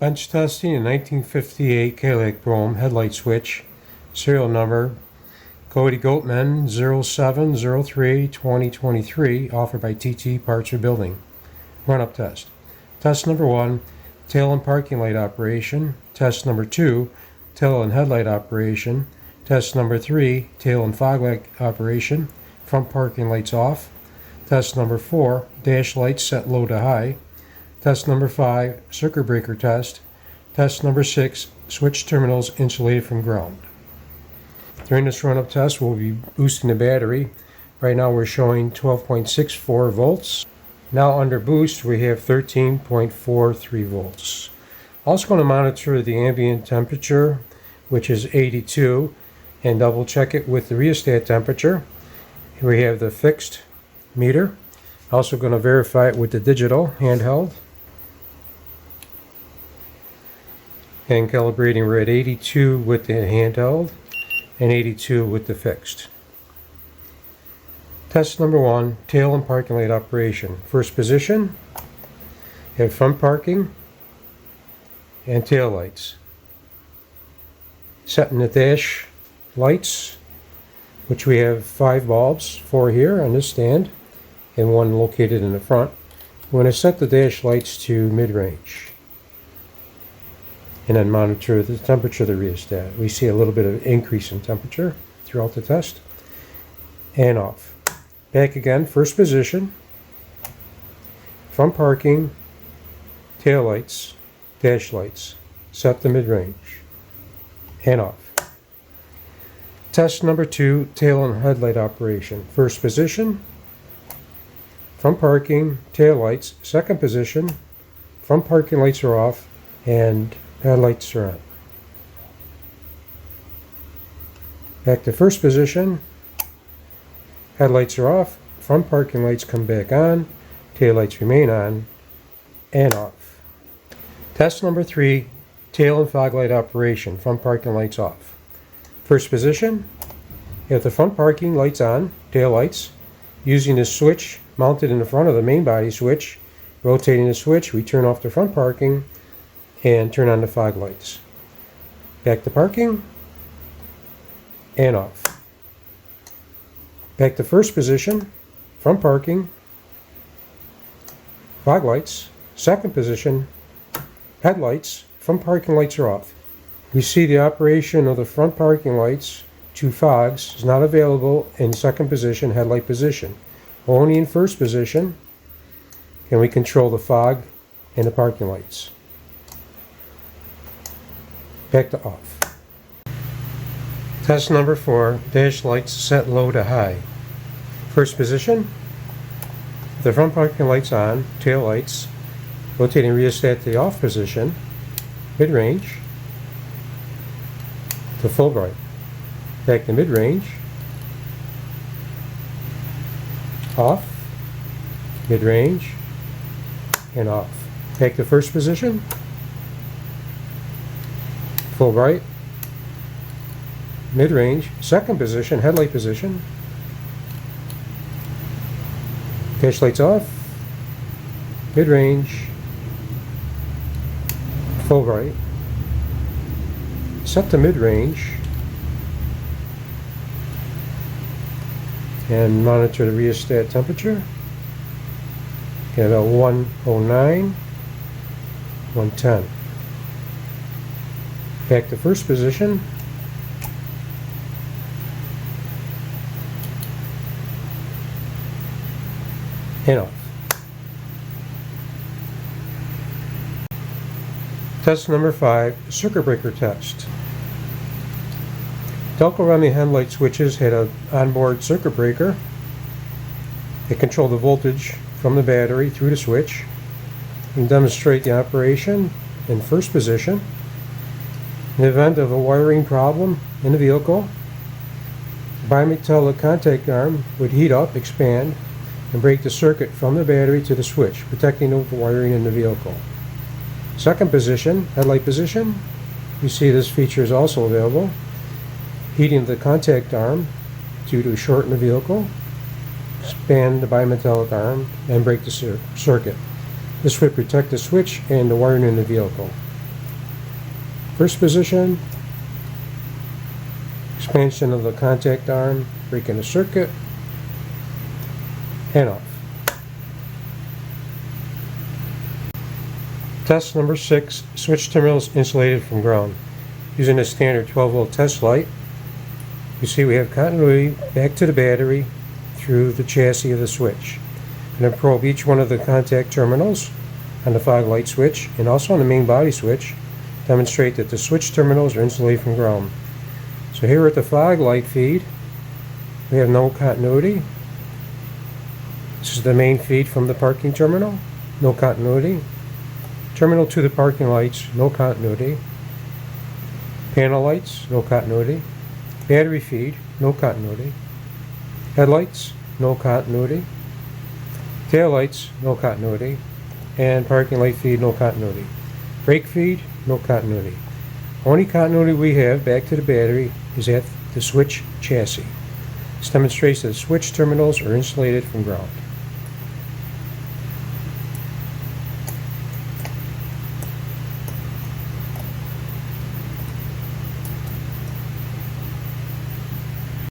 Bench testing a 1958 Cadillac Brougham Headlight switch, serial number Cody Goatman 0703-2023, offered by TT Parts Rebuilding. Run-up test. Test number 1, tail and parking light operation. Test number 2, tail and headlight operation. Test number 3, tail and fog light operation. Front parking lights off. Test number 4, dash lights set low to high. Test number 5, circuit breaker test. Test number 6, switch terminals insulated from ground. During this run-up test, we'll be boosting the battery. Right now we're showing 12.64 volts. Now under boost, we have 13.43 volts. Also going to monitor the ambient temperature, which is 82, and double check it with the rheostat temperature. Here we have the fixed meter. Also going to verify it with the digital handheld. And calibrating, we're at 82 with the handheld and 82 with the fixed. Test number 1, tail and parking light operation. First position, you have front parking and tail lights. Setting the dash lights, which we have 5 bulbs, 4 here on this stand and 1 located in the front. We're going to set the dash lights to mid-range and then monitor the temperature of the rheostat. We see a little bit of increase in temperature throughout the test. And off. Back again, first position, front parking, tail lights, dash lights, set to mid-range, and off. Test number 2, tail and headlight operation. First position, front parking, tail lights. Second position, front parking lights are off and headlights are on. Back to first position, headlights are off, front parking lights come back on, tail lights remain on, and off. Test number 3, tail and fog light operation, front parking lights off. First position, you have the front parking lights on, tail lights. Using the switch mounted in the front of the main body switch, rotating the switch, we turn off the front parking and turn on the fog lights. Back to parking and off. Back to first position, front parking, fog lights. Second position, headlights, front parking lights are off. We see the operation of the front parking lights to fogs is not available in second position, headlight position. Only in first position can we control the fog and the parking lights. Back to off. Test number 4, dash lights set low to high. First position, the front parking lights on, tail lights, rotating rheostat to the off position, mid-range, to full bright. Back to mid-range, off, mid-range, and off. Back to first position, full bright, mid-range, second position, headlight position, dash lights off, mid-range, full bright, set to mid-range, and monitor the rheostat temperature. Get about 109, 110. Back to first position. And off. Test number 5, circuit breaker test. Delco headlight switches had an onboard circuit breaker. They control the voltage from the battery through the switch and demonstrate the operation in first position. In the event of a wiring problem in the vehicle, the bimetallic contact arm would heat up, expand, and break the circuit from the battery to the switch, protecting the wiring in the vehicle. Second position, headlight position, you see this feature is also available. Heating the contact arm due to shorten the vehicle, expand the bimetallic arm, and break the circuit. This would protect the switch and the wiring in the vehicle. First position, expansion of the contact arm, breaking the circuit, and off. Test number 6, switch terminals insulated from ground. Using a standard 12-volt test light, you see we have continuity back to the battery through the chassis of the switch. I'm going to probe each one of the contact terminals on the fog light switch and also on the main body switch, demonstrate that the switch terminals are insulated from ground. So here at the fog light feed, we have no continuity. This is the main feed from the parking terminal, no continuity. Terminal to the parking lights, no continuity. Panel lights, no continuity. Battery feed, no continuity. Headlights, no continuity. Tail lights, no continuity. And parking light feed, no continuity. Brake feed, no continuity. Only continuity we have back to the battery is at the switch chassis. This demonstrates that the switch terminals are insulated from ground.